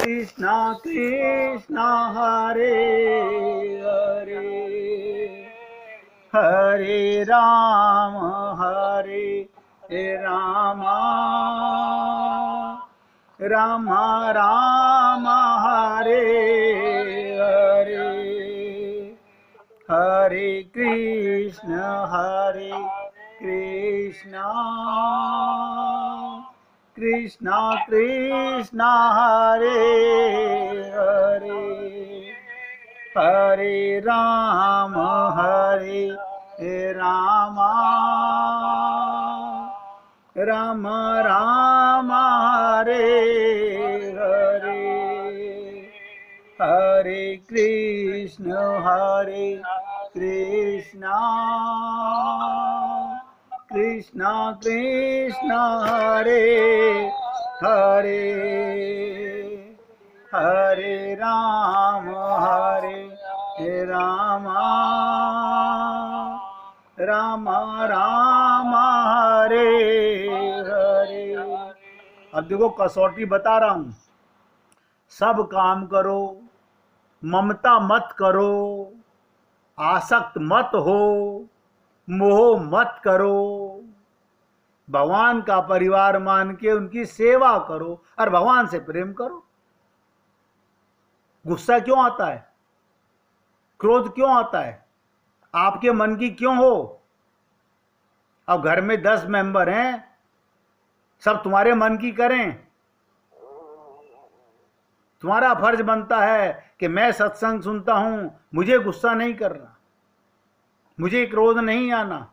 कृष्णा कृष्णा हरे हरे, हरे राम राम राम हरे हरे, हरे कृष्ण कृष्णा कृष्णा हरे हरे, हरे राम राम राम हरे हरे, हरे कृष्ण कृष्णा कृष्णा हरे हरे, हरे राम राम राम हरे हरे। अब देखो कसौटी बता रहा हूं, सब काम करो, ममता मत करो, आसक्त मत हो, मोह मत करो, भगवान का परिवार मान के उनकी सेवा करो और भगवान से प्रेम करो। गुस्सा क्यों आता है, क्रोध क्यों आता है, आपके मन की क्यों हो? अब घर में 10 मेंबर हैं, सब तुम्हारे मन की करें? तुम्हारा फर्ज बनता है कि मैं सत्संग सुनता हूं, मुझे गुस्सा नहीं करना, मुझे क्रोध नहीं आना,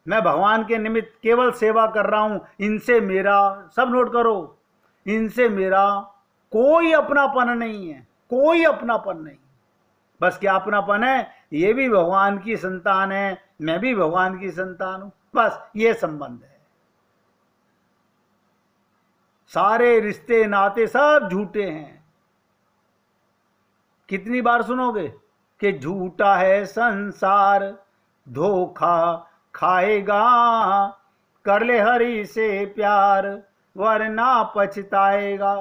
मैं भगवान के निमित्त केवल सेवा कर रहा हूं, इनसे मेरा, सब नोट करो, इनसे मेरा कोई अपनापन नहीं है, कोई अपनापन नहीं। बस क्या अपनापन है, ये भी भगवान की संतान है, मैं भी भगवान की संतान हूं, बस ये संबंध है। सारे रिश्ते नाते सब झूठे हैं। कितनी बार सुनोगे कि झूठा है संसार, धोखा खाएगा, कर ले हरि से प्यार वरना पछताएगा।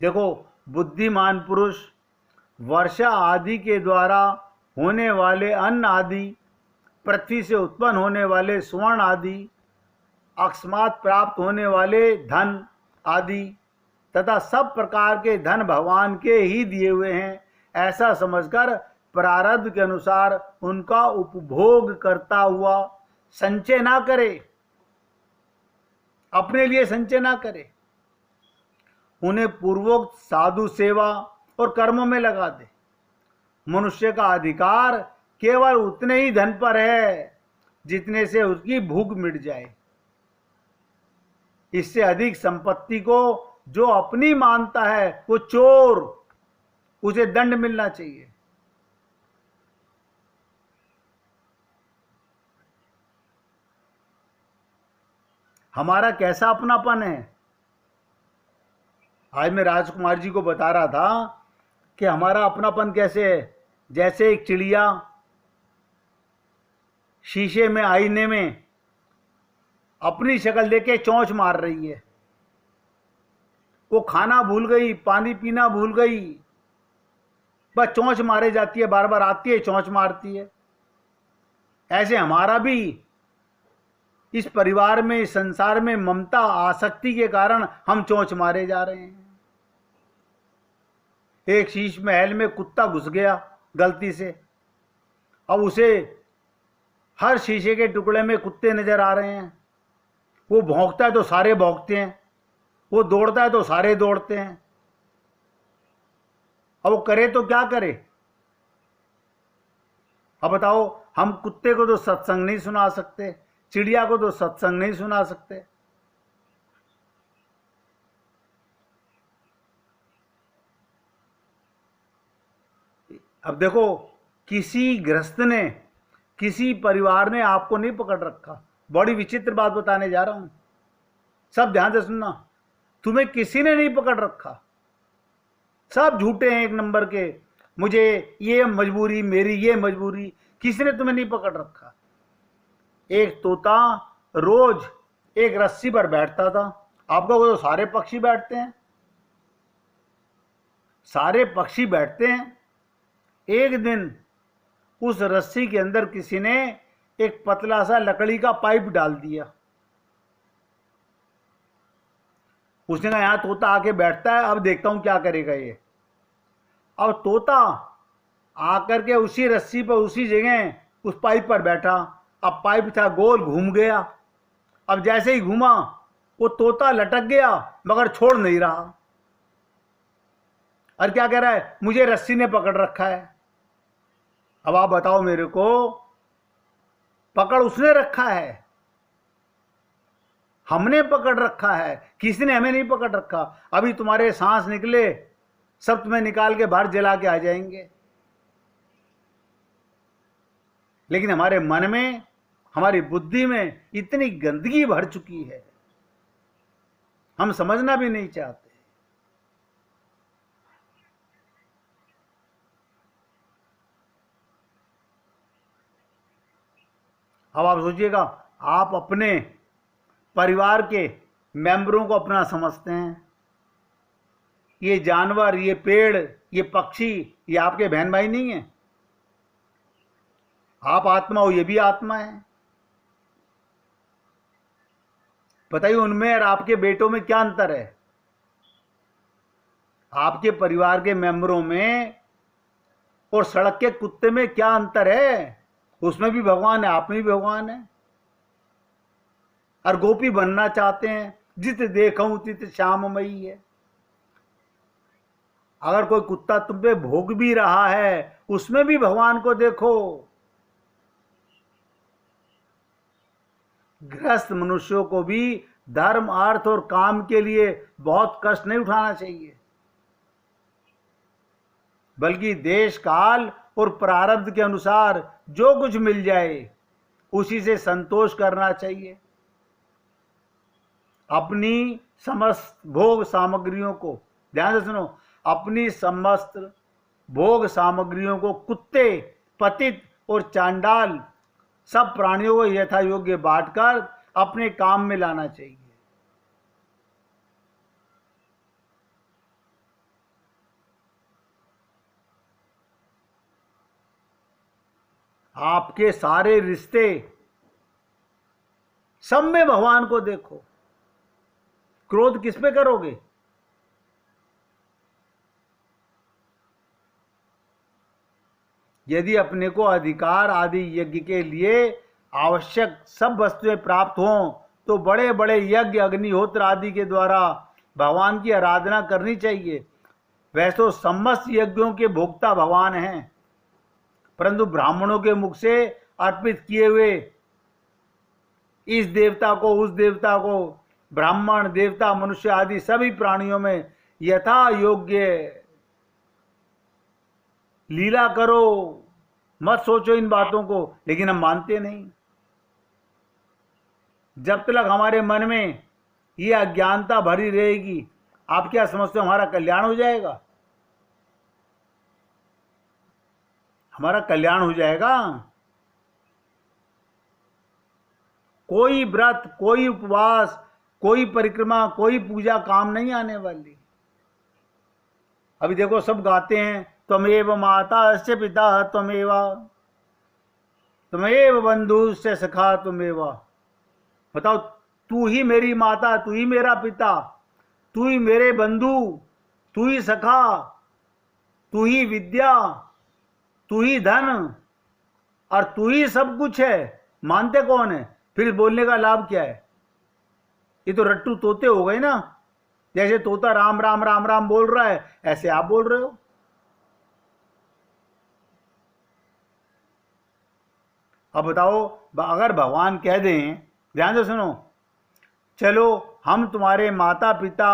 देखो, बुद्धिमान पुरुष वर्षा आदि के द्वारा होने वाले अन्न आदि, पृथ्वी से उत्पन्न होने वाले स्वर्ण आदि, अकस्मात प्राप्त होने वाले धन आदि तथा सब प्रकार के धन भगवान के ही दिए हुए हैं, ऐसा समझकर प्रारब्ध के अनुसार उनका उपभोग करता हुआ संचय ना करे, अपने लिए संचय ना करे, उन्हें पूर्वोक्त साधु सेवा और कर्मों में लगा दे। मनुष्य का अधिकार केवल उतने ही धन पर है जितने से उसकी भूख मिट जाए। इससे अधिक संपत्ति को जो अपनी मानता है वो चोर, उसे दंड मिलना चाहिए। हमारा कैसा अपनापन है? आज मैं राजकुमार जी को बता रहा था कि हमारा अपनापन कैसे है। जैसे एक चिड़िया शीशे में, आईने में अपनी शक्ल देके चोंच मार रही है, वो खाना भूल गई, पानी पीना भूल गई, बस चोंच मारे जाती है, बार बार आती है, चोंच मारती है। ऐसे हमारा भी इस परिवार में, इस संसार में ममता आसक्ति के कारण हम चोंच मारे जा रहे हैं। एक शीश महल में कुत्ता घुस गया गलती से, अब उसे हर शीशे के टुकड़े में कुत्ते नजर आ रहे हैं। वो भौंकता है तो सारे भौंकते हैं, वो दौड़ता है तो सारे दौड़ते हैं। अब वो करे तो क्या करे? अब बताओ, हम कुत्ते को तो सत्संग नहीं सुना सकते, चिड़िया को तो सत्संग नहीं सुना सकते। अब देखो, किसी गृहस्थ ने, किसी परिवार ने आपको नहीं पकड़ रखा। बड़ी विचित्र बात बताने जा रहा हूं, सब ध्यान से सुनना। तुम्हें किसी ने नहीं पकड़ रखा, सब झूठे हैं एक नंबर के। मुझे ये मजबूरी, मेरी ये मजबूरी, किसी ने तुम्हें नहीं पकड़ रखा। एक तोता रोज एक रस्सी पर बैठता था, आपका वो तो सारे पक्षी बैठते हैं, सारे पक्षी बैठते हैं। एक दिन उस रस्सी के अंदर किसी ने एक पतला सा लकड़ी का पाइप डाल दिया। उसने कहा यहां तोता आके बैठता है, अब देखता हूं क्या करेगा ये। अब तोता आकर के उसी रस्सी पर उसी जगह उस पाइप पर बैठा। अब पाइप था गोल, घूम गया। अब जैसे ही घूमा वो तोता लटक गया मगर छोड़ नहीं रहा। और क्या कह रहा है, मुझे रस्सी ने पकड़ रखा है। अब आप बताओ मेरे को, पकड़ उसने रखा है, हमने पकड़ रखा है, किसी ने हमें नहीं पकड़ रखा। अभी तुम्हारे सांस निकले सब तुम्हें निकाल के बाहर जला के आ जाएंगे। लेकिन हमारे मन में, हमारी बुद्धि में इतनी गंदगी भर चुकी है, हम समझना भी नहीं चाहते। अब आप सोचिएगा, आप अपने परिवार के मेंबरों को अपना समझते हैं। ये जानवर, ये पेड़, ये पक्षी, ये आपके बहन भाई नहीं है। आप आत्मा हो, ये भी आत्मा है। बताइए उनमें और आपके बेटों में क्या अंतर है? आपके परिवार के मेंबरों में और सड़क के कुत्ते में क्या अंतर है? उसमें भी भगवान है, आप में भी भगवान है। और गोपी बनना चाहते हैं, जित देखूं तित श्याममयी है। अगर कोई कुत्ता तुम पे भोग भी रहा है, उसमें भी भगवान को देखो। गृहस्थ मनुष्यों को भी धर्म, अर्थ और काम के लिए बहुत कष्ट नहीं उठाना चाहिए, बल्कि देश काल और प्रारब्ध के अनुसार जो कुछ मिल जाए उसी से संतोष करना चाहिए। अपनी समस्त भोग सामग्रियों को, ध्यान से सुनो, अपनी समस्त भोग सामग्रियों को कुत्ते, पतित और चांडाल सब प्राणियों को यथा योग्य बांटकर अपने काम में लाना चाहिए। आपके सारे रिश्ते, सब में भगवान को देखो। क्रोध किस पे करोगे? यदि अपने को अधिकार आदि यज्ञ के लिए आवश्यक सब वस्तुएं प्राप्त हों तो बड़े बड़े यज्ञ, अग्निहोत्र आदि के द्वारा भगवान की आराधना करनी चाहिए। वैसे तो समस्त यज्ञों के भोक्ता भगवान हैं, परंतु ब्राह्मणों के मुख से अर्पित किए हुए इस देवता को, उस देवता को, ब्राह्मण, देवता, मनुष्य आदि सभी प्राणियों में यथा योग्य लीला करो। मत सोचो इन बातों को, लेकिन हम मानते नहीं। जब तक हमारे मन में ये अज्ञानता भरी रहेगी, आप क्या समझते हो हमारा कल्याण हो जाएगा? हमारा कल्याण हो जाएगा? कोई व्रत, कोई उपवास, कोई परिक्रमा, कोई पूजा काम नहीं आने वाली। अभी देखो सब गाते हैं, त्वमेव माता से पिता त्वमेव, त्वमेव बंधु से सखा त्वमेव। बताओ, तू ही मेरी माता, तू ही मेरा पिता, तू ही मेरे बंधु, तू ही सखा, तू ही विद्या, तू ही धन और तू ही सब कुछ है। मानते कौन है? फिर बोलने का लाभ क्या है? ये तो रट्टू तोते हो गए ना। जैसे तोता राम राम राम राम बोल रहा है, ऐसे आप बोल रहे हो। अब बताओ, अगर भगवान कह दें, ध्यान से सुनो, चलो हम तुम्हारे माता पिता,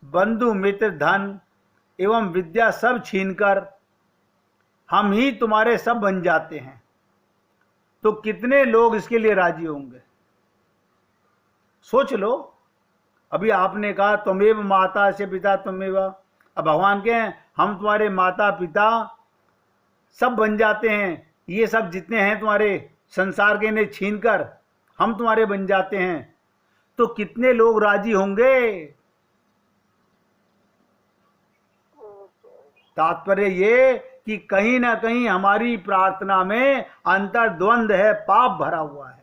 बंधु मित्र, धन एवं विद्या सब छीनकर हम ही तुम्हारे सब बन जाते हैं, तो कितने लोग इसके लिए राजी होंगे? सोच लो। अभी आपने कहा त्वमेव माता से पिता त्वमेव, अब भगवान कहें हम तुम्हारे माता पिता सब बन जाते हैं, ये सब जितने हैं तुम्हारे संसार के ने छीनकर हम तुम्हारे बन जाते हैं, तो कितने लोग राजी होंगे। तात्पर्य ये कि कहीं ना कहीं हमारी प्रार्थना में अंतर्द्वंद है, पाप भरा हुआ है।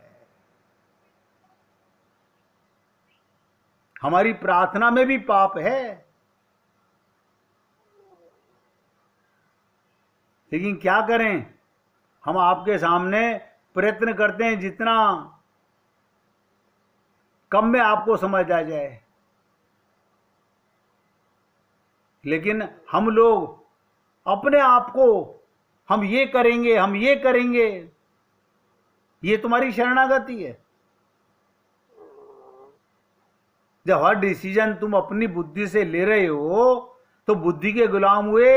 हमारी प्रार्थना में भी पाप है। लेकिन क्या करें, हम आपके सामने प्रयत्न करते हैं जितना कम में आपको समझ आ जाए। लेकिन हम लोग अपने आप को हम ये करेंगे, हम ये करेंगे, ये तुम्हारी शरणागति है। जब हर डिसीजन तुम अपनी बुद्धि से ले रहे हो तो बुद्धि के गुलाम हुए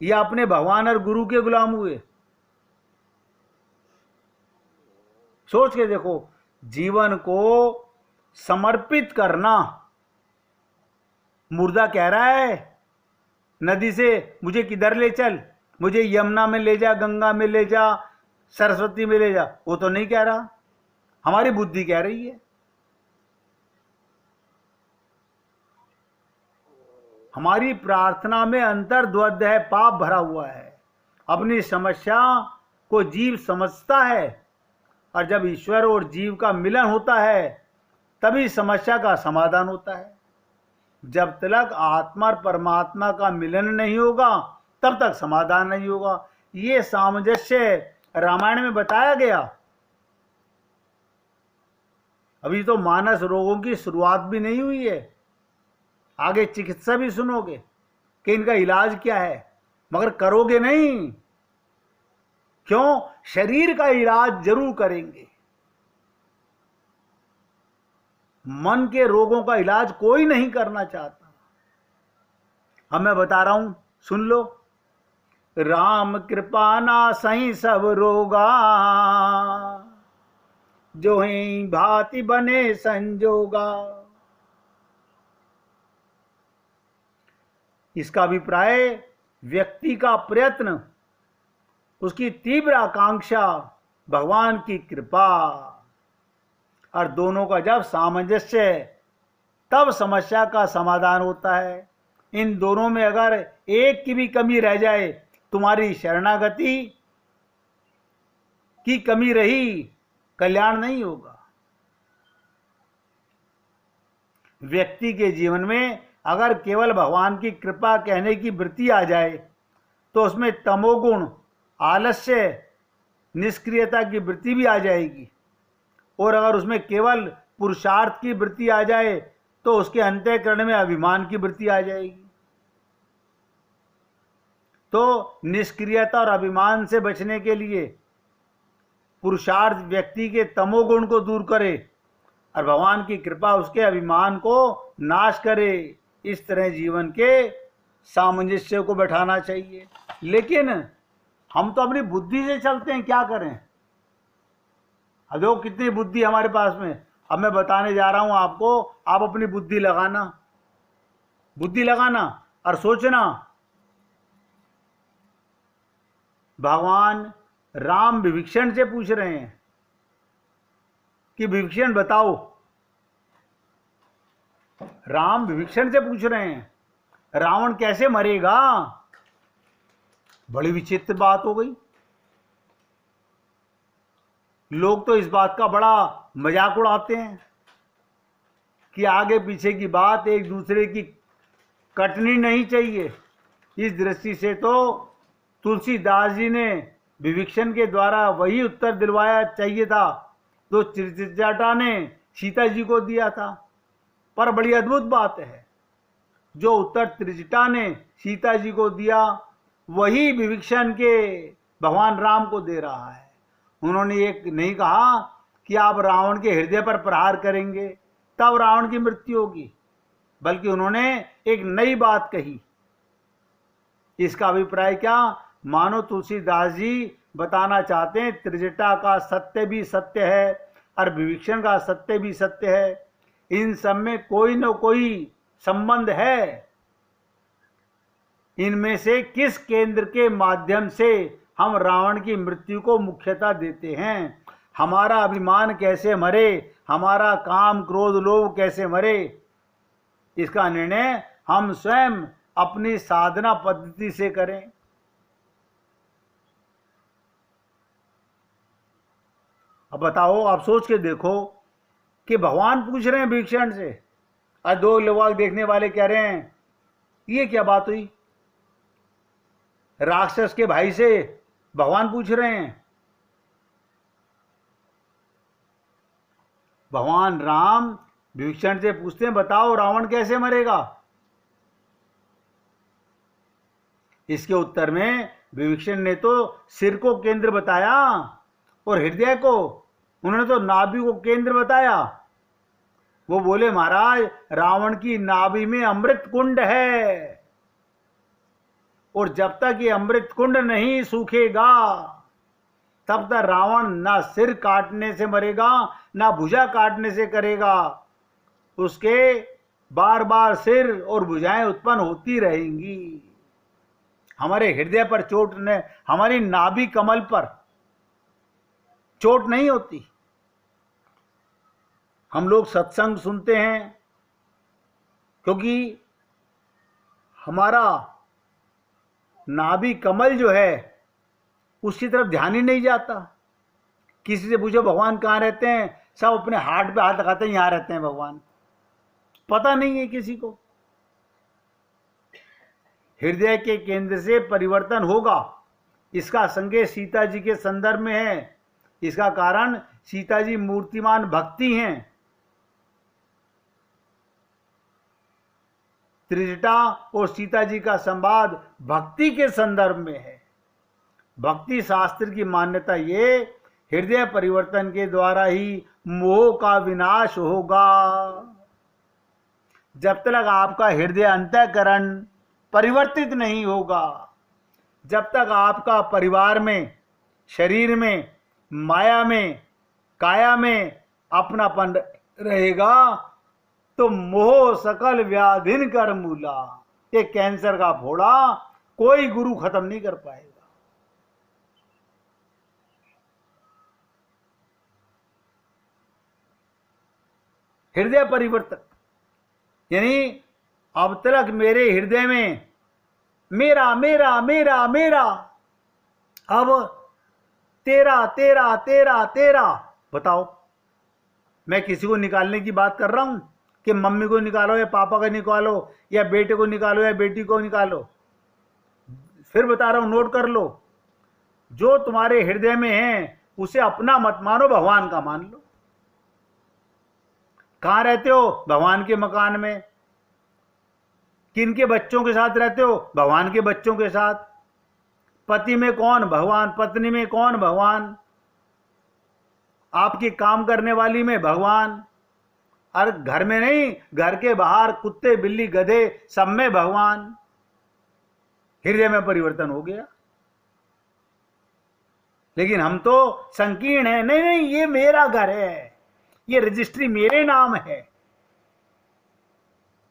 या अपने भगवान और गुरु के गुलाम हुए? सोच के देखो। जीवन को समर्पित करना। मुर्दा कह रहा है नदी से मुझे किधर ले चल, मुझे यमुना में ले जा, गंगा में ले जा, सरस्वती में ले जा। वो तो नहीं कह रहा, हमारी बुद्धि कह रही है। हमारी प्रार्थना में अंतर्द्वंद है, पाप भरा हुआ है। अपनी समस्या को जीव समझता है और जब ईश्वर और जीव का मिलन होता है तभी समस्या का समाधान होता है। जब तक आत्मा और परमात्मा का मिलन नहीं होगा तब तक समाधान नहीं होगा। ये सामंजस्य रामायण में बताया गया। अभी तो मानस रोगों की शुरुआत भी नहीं हुई है, आगे चिकित्सा भी सुनोगे कि इनका इलाज क्या है, मगर करोगे नहीं। क्यों? शरीर का इलाज जरूर करेंगे, मन के रोगों का इलाज कोई नहीं करना चाहता। अब मैं बता रहा हूं, सुन लो। राम कृपा नासहि सब रोगा, जो ही भांति बने संजोगा। इसका अभिप्राय व्यक्ति का प्रयत्न, उसकी तीव्र आकांक्षा, भगवान की कृपा और दोनों का जब सामंजस्य है तब समस्या का समाधान होता है। इन दोनों में अगर एक की भी कमी रह जाए, तुम्हारी शरणागति की कमी रही, कल्याण नहीं होगा। व्यक्ति के जीवन में अगर केवल भगवान की कृपा कहने की वृत्ति आ जाए तो उसमें तमोगुण, आलस्य, निष्क्रियता की वृत्ति भी आ जाएगी। और अगर उसमें केवल पुरुषार्थ की वृत्ति आ जाए तो उसके अंतःकरण में अभिमान की वृत्ति आ जाएगी। तो निष्क्रियता और अभिमान से बचने के लिए पुरुषार्थ व्यक्ति के तमोगुण को दूर करे और भगवान की कृपा उसके अभिमान को नाश करे। इस तरह जीवन के सामंजस्य को बैठाना चाहिए। लेकिन हम तो अपनी बुद्धि से चलते हैं, क्या करें? अब देखो कितनी बुद्धि हमारे पास में। अब मैं बताने जा रहा हूं आपको, आप अपनी बुद्धि लगाना और सोचना। भगवान राम विभीषण से पूछ रहे हैं कि विभीषण बताओ, राम विभीषण से पूछ रहे हैं रावण कैसे मरेगा। बड़ी विचित्र बात हो गई। लोग तो इस बात का बड़ा मजाक उड़ाते हैं कि आगे पीछे की बात एक दूसरे की कटनी नहीं चाहिए। इस दृष्टि से तो तुलसीदास जी ने विभीषण के द्वारा वही उत्तर दिलवाया चाहिए था जो त्रिजटा ने सीता जी को दिया था। पर बड़ी अद्भुत बात है, जो उत्तर त्रिजटा ने सीता जी को दिया वही विभीषण के भगवान राम को दे रहा है। उन्होंने एक नहीं कहा कि आप रावण के हृदय पर प्रहार करेंगे तब रावण की मृत्यु होगी, बल्कि उन्होंने एक नई बात कही। इसका अभिप्राय क्या? मानो तुलसीदास जी बताना चाहते हैं त्रिजटा का सत्य भी सत्य है और विभीषण का सत्य भी सत्य है। इन सब में कोई न कोई संबंध है। इनमें से किस केंद्र के माध्यम से हम रावण की मृत्यु को मुख्यता देते हैं? हमारा अभिमान कैसे मरे, हमारा काम क्रोध लोभ कैसे मरे, इसका निर्णय हम स्वयं अपनी साधना पद्धति से करें। अब बताओ, आप सोच के देखो कि भगवान पूछ रहे हैं भीषण से, आज दो लोग देखने वाले कह रहे हैं ये क्या बात हुई, राक्षस के भाई से भगवान पूछ रहे हैं। भगवान राम भीषण से पूछते हैं बताओ रावण कैसे मरेगा। इसके उत्तर में विभीषण ने तो सिर को केंद्र बताया और हृदय को, उन्होंने तो नाभि को केंद्र बताया। वो बोले महाराज रावण की नाभि में अमृत कुंड है और जब तक ये अमृत कुंड नहीं सूखेगा तब तक रावण ना सिर काटने से मरेगा ना भुजा काटने से करेगा, उसके बार बार सिर और भुजाएं उत्पन्न होती रहेंगी। हमारे हृदय पर चोट ने, हमारी नाभि कमल पर चोट नहीं होती। हम लोग सत्संग सुनते हैं क्योंकि हमारा नाभि कमल जो है उसकी तरफ ध्यान ही नहीं जाता। किसी से पूछो भगवान कहाँ रहते हैं, सब अपने हार्ट पे हाथ लगाते हैं, यहां रहते हैं भगवान, पता नहीं है किसी को। हृदय के केंद्र से परिवर्तन होगा, इसका संकेत सीता जी के संदर्भ में है। इसका कारण सीता जी मूर्तिमान भक्ति हैं। त्रिजटा और सीता जी का संवाद भक्ति के संदर्भ में है। भक्ति शास्त्र की मान्यता ये हृदय परिवर्तन के द्वारा ही मोह का विनाश होगा। जब तक आपका हृदय अंतःकरण परिवर्तित नहीं होगा, जब तक आपका परिवार में, शरीर में, माया में, काया में अपनापन रहेगा तो मोह सकल व्याधिन कर मूला, ये कैंसर का फोड़ा कोई गुरु खत्म नहीं कर पाएगा। हृदय परिवर्तन यानी अब तक मेरे हृदय में मेरा मेरा मेरा मेरा, अब तेरा तेरा तेरा तेरा। बताओ, मैं किसी को निकालने की बात कर रहा हूं कि मम्मी को निकालो या पापा को निकालो या बेटे को निकालो या बेटी को निकालो। फिर बता रहा हूं, नोट कर लो, जो तुम्हारे हृदय में है उसे अपना मत मानो, भगवान का मान लो। कहां रहते हो? भगवान के मकान में। किन के बच्चों के साथ रहते हो? भगवान के बच्चों के साथ। पति में कौन? भगवान। पत्नी में कौन? भगवान। आपकी काम करने वाली में भगवान। और घर में नहीं, घर के बाहर कुत्ते बिल्ली गधे सब में भगवान। हृदय में परिवर्तन हो गया। लेकिन हम तो संकीर्ण हैं, नहीं नहीं ये मेरा घर है, ये रजिस्ट्री मेरे नाम है।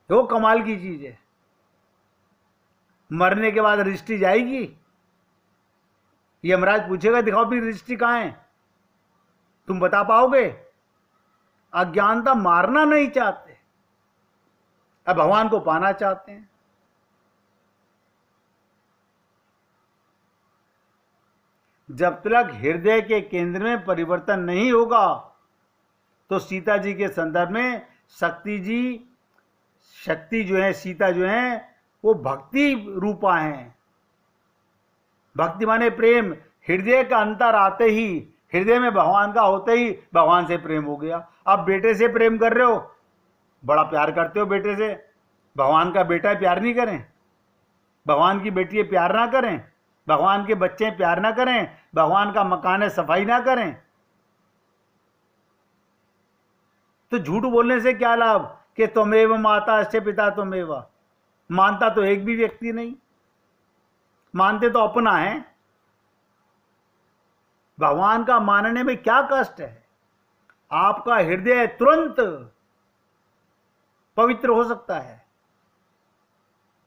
वो कमाल की चीज है। मरने के बाद रजिस्ट्री जाएगी, यमराज पूछेगा दिखाओ अपनी रजिस्ट्री कहां है, तुम बता पाओगे? अज्ञानता मारना नहीं चाहते, अब भगवान को पाना चाहते हैं। जब तक हृदय के केंद्र में परिवर्तन नहीं होगा तो सीता जी के संदर्भ में शक्ति जो है, सीता जो है वो भक्ति रूपा हैं। भक्ति माने प्रेम। हृदय का अंतर आते ही, हृदय में भगवान का होते ही भगवान से प्रेम हो गया। अब बेटे से प्रेम कर रहे हो, बड़ा प्यार करते हो बेटे से, भगवान का बेटा प्यार नहीं करें, भगवान की बेटी प्यार ना करें, भगवान के बच्चे प्यार ना करें, भगवान का मकान है सफाई ना करें, तो झूठ बोलने से क्या लाभ कि त्वमेव माता अस्ते पिता त्वमेव। मानता तो एक भी व्यक्ति नहीं, मानते तो अपना है। भगवान का मानने में क्या कष्ट है? आपका हृदय तुरंत पवित्र हो सकता है।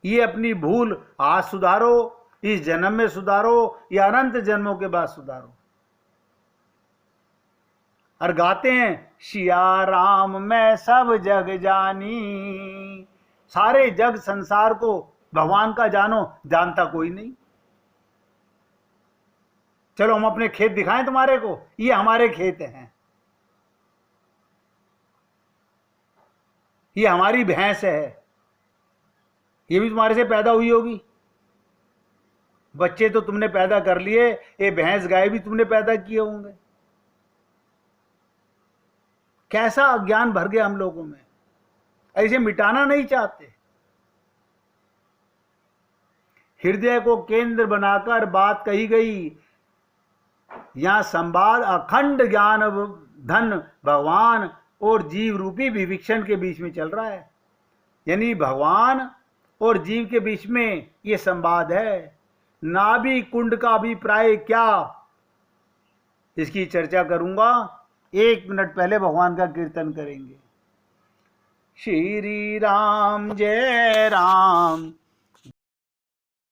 ये अपनी भूल आज सुधारो, इस जन्म में सुधारो या अनंत जन्मों के बाद सुधारो। और गाते हैं सिया राम मैं सब जग जानी। सारे जग संसार को भगवान का जानो, जानता कोई नहीं। चलो हम अपने खेत दिखाएं तुम्हारे को, ये हमारे खेत हैं, ये हमारी भैंस है, ये भी तुम्हारे से पैदा हुई होगी। बच्चे तो तुमने पैदा कर लिए, ये भैंस गाय भी तुमने पैदा किए होंगे। कैसा अज्ञान भर गया हम लोगों में, ऐसे मिटाना नहीं चाहते। हृदय को केंद्र बनाकर बात कही गई। यहां संवाद अखंड ज्ञान धन भगवान और जीव रूपी विविक्षण के बीच में चल रहा है। यानी भगवान और जीव के बीच में यह संवाद है। नाभि कुंड का अभिप्राय क्या, इसकी चर्चा करूंगा। 1 मिनट पहले भगवान का कीर्तन करेंगे। श्री राम जय राम